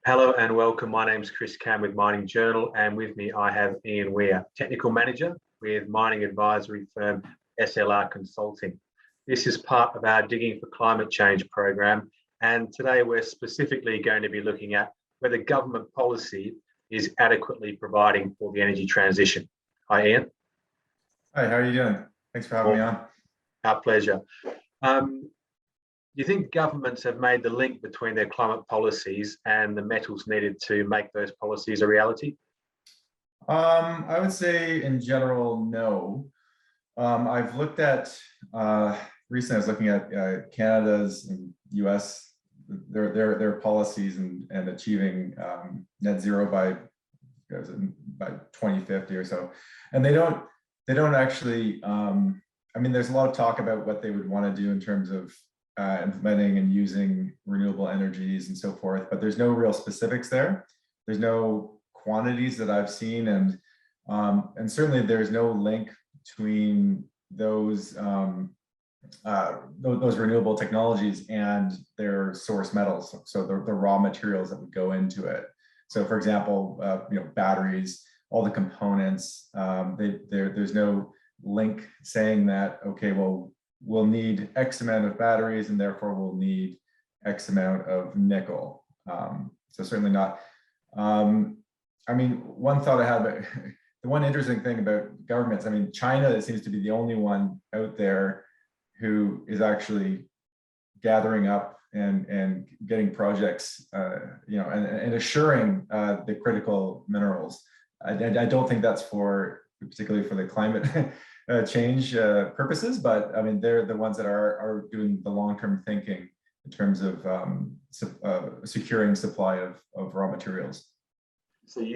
Hello and welcome. My name is Chris Cann with Mining Journal, and with me I have Ian Weir, Technical Manager with mining advisory firm SLR Consulting. This is part of our Digging for Climate Change program, and today we're specifically going to be looking at whether government policy is adequately providing for the energy transition. Hi, Ian. Hi, how are you doing? Thanks for having me on. Our pleasure. Do you think governments have made the link between their climate policies and the metals needed to make those policies a reality? I would say in general, no. I've looked at, recently I was looking at Canada's and US, their policies and achieving net zero by 2050 or so. And they don't actually, I mean, there's a lot of talk about what they would want to do in terms of implementing and using renewable energies and so forth, but there's no real specifics there. There's no quantities that I've seen, and certainly there's no link between those renewable technologies and their source metals, so the raw materials that would go into it. So, for example, batteries, all the components. There's no link saying that, okay, well, we'll need X amount of batteries and therefore we'll need X amount of nickel. So certainly not. I mean, one thought I had, but the one interesting thing about governments, I mean, China seems to be the only one out there who is actually gathering up and getting projects, and assuring the critical minerals. I don't think that's particularly for the climate change purposes, but I mean, they're the ones that are doing the long-term thinking in terms of securing supply of raw materials. So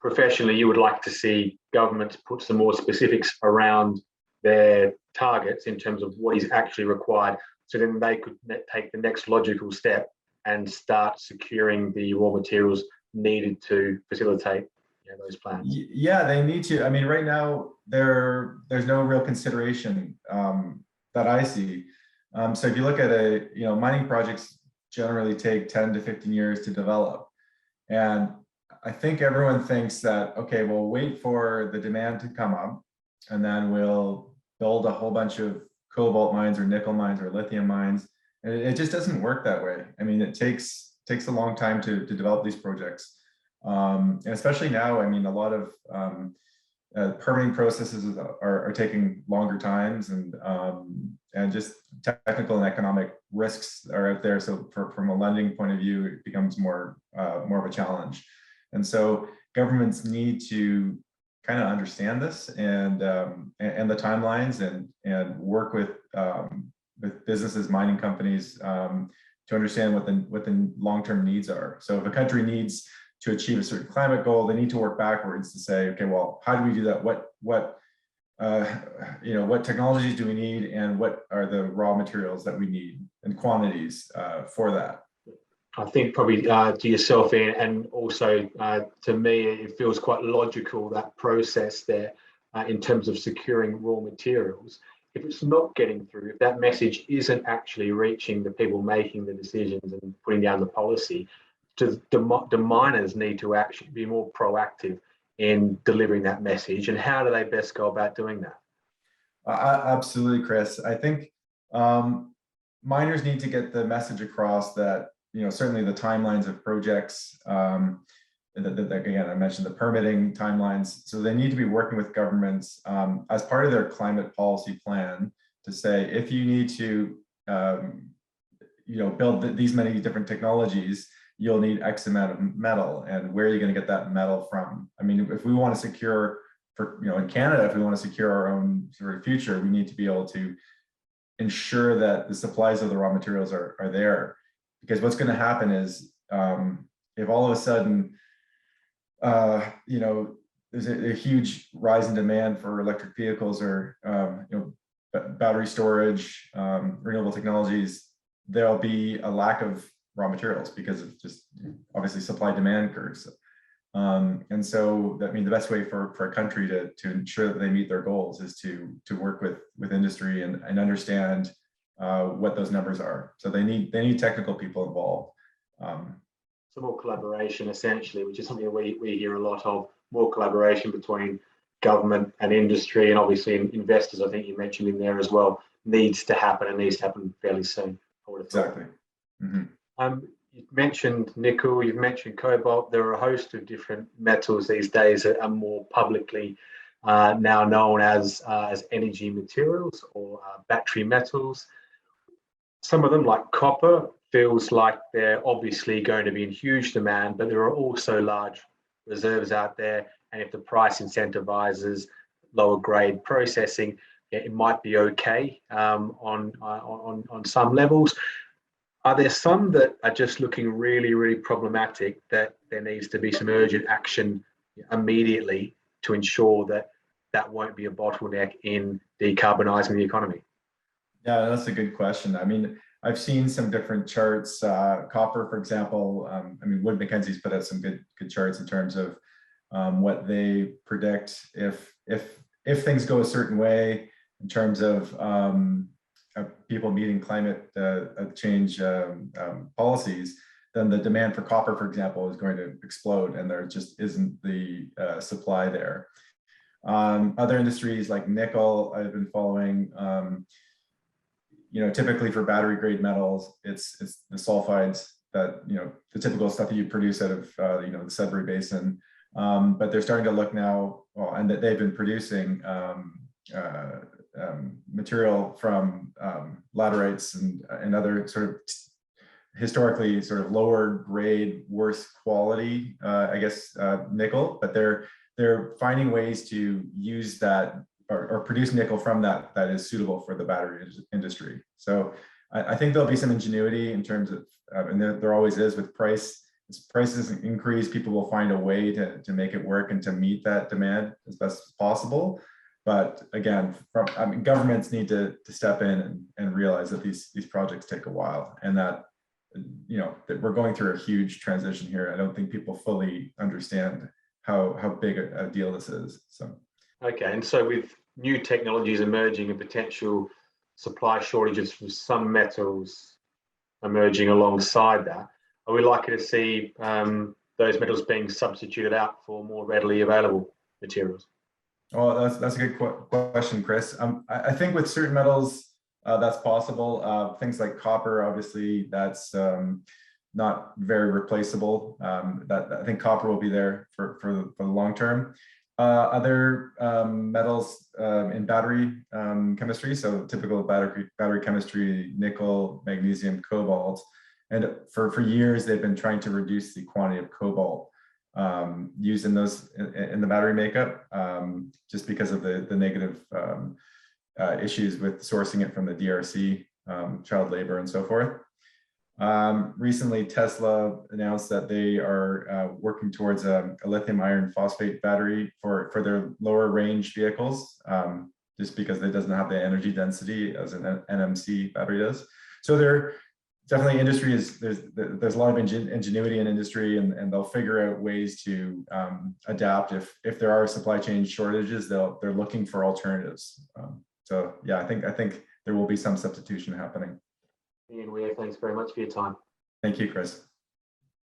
professionally, you would like to see governments put some more specifics around their targets in terms of what is actually required, so then they could take the next logical step and start securing the raw materials needed to facilitate those plans. Yeah, they need to. I mean, right now there's no real consideration that I see. So if you look at mining projects generally take 10 to 15 years to develop, and I think everyone thinks that, okay, we'll wait for the demand to come up, and then we'll build a whole bunch of cobalt mines or nickel mines or lithium mines, and it just doesn't work that way. I mean, it takes a long time to develop these projects. And especially now, I mean, a lot of permitting processes are taking longer times, and just technical and economic risks are out there. So from a lending point of view, it becomes more of a challenge. And so governments need to kind of understand this and the timelines and work with businesses, mining companies, to understand what the long-term needs are. So if a country needs to achieve a certain climate goal, they need to work backwards to say, okay, well, how do we do that? What technologies do we need, and what are the raw materials that we need and quantities for that? I think probably to yourself, Ian, and also to me, it feels quite logical, that process there in terms of securing raw materials. If it's not getting through, if that message isn't actually reaching the people making the decisions and putting down the policy, the miners need to actually be more proactive in delivering that message, and how do they best go about doing that? Absolutely, Chris. I think miners need to get the message across that, certainly the timelines of projects, again, I mentioned the permitting timelines, so they need to be working with governments as part of their climate policy plan to say, if you need to build these many different technologies, you'll need X amount of metal, and where are you going to get that metal from? I mean, if we want to secure, in Canada, if we want to secure our own sort of future, we need to be able to ensure that the supplies of the raw materials are there. Because what's going to happen is, if all of a sudden, there's a huge rise in demand for electric vehicles or battery storage, renewable technologies, there'll be a lack of raw materials because of just obviously supply demand curves. And so that means the best way for a country to ensure that they meet their goals is to work with industry and understand what those numbers are. So they need technical people involved. some more collaboration essentially, which is something we hear a lot of, more collaboration between government and industry, and obviously investors, I think you mentioned in there as well, needs to happen and needs to happen fairly soon. I would have thought. Exactly. You've mentioned nickel, you've mentioned cobalt. There are a host of different metals these days that are more publicly now known as energy materials or battery metals. Some of them, like copper, feels like they're obviously going to be in huge demand, but there are also large reserves out there. And if the price incentivizes lower grade processing, it might be okay on some levels. Are there some that are just looking really, really problematic that there needs to be some urgent action immediately to ensure that that won't be a bottleneck in decarbonising the economy? Yeah, that's a good question. I mean, I've seen some different charts. Copper, for example. I mean, Wood Mackenzie's put out some good charts in terms of what they predict if things go a certain way in terms of people meeting climate change policies, then the demand for copper, for example, is going to explode, and there just isn't the supply there. Other industries like nickel, I've been following. You know, typically for battery grade metals, it's the sulfides that, you know, the typical stuff that you produce out of you know, the Sudbury Basin. But they're starting to look now, well, and that they've been producing material from laterites and other sort of historically sort of lower grade, worse quality, I guess, nickel. But they're finding ways to use that or produce nickel from that is suitable for the battery industry. So I think there'll be some ingenuity in terms of, and there always is with price. As prices increase, people will find a way to make it work and to meet that demand as best as possible. But again, I mean, governments need to step in and realize that these projects take a while, and that, you know, that we're going through a huge transition here. I don't think people fully understand how big a deal this is. So. Okay, and so with new technologies emerging and potential supply shortages for some metals emerging alongside that, are we likely to see those metals being substituted out for more readily available materials? Well, that's a good question, Chris. I think with certain metals, that's possible. Things like copper, obviously, that's not very replaceable. I think copper will be there for the long term. Other metals in battery chemistry, so typical battery chemistry, nickel, magnesium, cobalt, and for years they've been trying to reduce the quantity of cobalt used in those in the battery makeup, just because of the negative issues with sourcing it from the DRC, child labor, and so forth. Recently, Tesla announced that they are working towards a lithium iron phosphate battery for their lower range vehicles, just because it doesn't have the energy density as an NMC battery does. So there definitely there's a lot of ingenuity in industry, and they'll figure out ways to adapt if there are supply chain shortages. They're looking for alternatives. So yeah, I think there will be some substitution happening. Ian Weir, thanks very much for your time. Thank you, Chris.